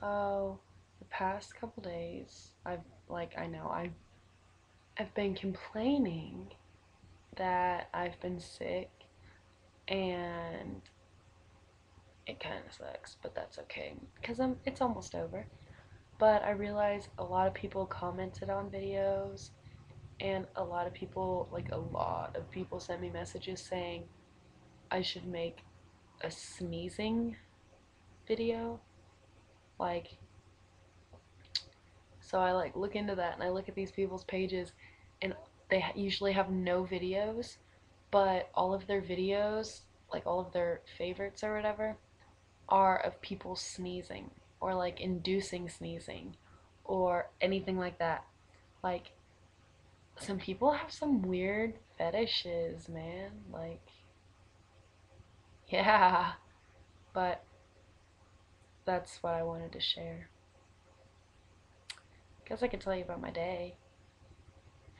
So the past couple days, I've been complaining that I've been sick, and it kind of sucks, but that's okay because it's almost over. But I realized a lot of people commented on videos, and a lot of people sent me messages saying I should make a sneezing video. Like, so I look into that and I look at these people's pages, and they usually have no videos, but all of their videos, like all of their favorites or whatever, are of people sneezing or like inducing sneezing or anything like that. Like, some people have some weird fetishes, man. Like, yeah, but that's what I wanted to share. Guess I could tell you about my day.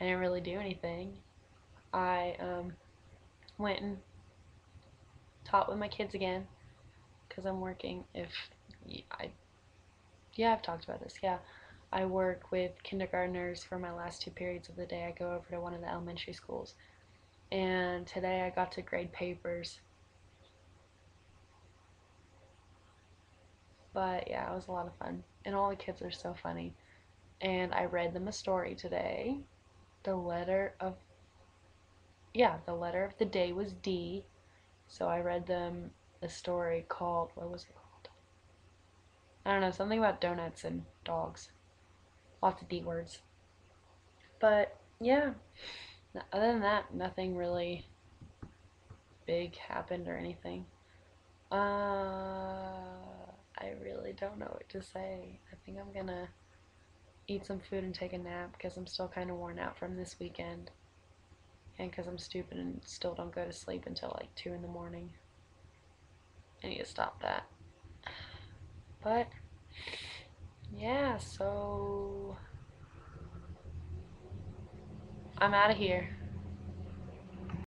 I didn't really do anything. I went and taught with my kids again because I'm working. If I Yeah, I've talked about this. Yeah, I work with kindergartners for my last two periods of the day. I go over to one of the elementary schools, and today I got to grade papers. But yeah, it was a lot of fun, and all the kids are so funny. And I read them a story today. The letter of the letter of the day was D, so I read them a story called, what was it called? I don't know, something about donuts and dogs. Lots of D words. But yeah, other than that, nothing really big happened or anything. I really don't know what to say. I think I'm gonna eat some food and take a nap because I'm still kind of worn out from this weekend. And because I'm stupid and still don't go to sleep until like 2 in the morning. I need to stop that. But yeah, so I'm out of here.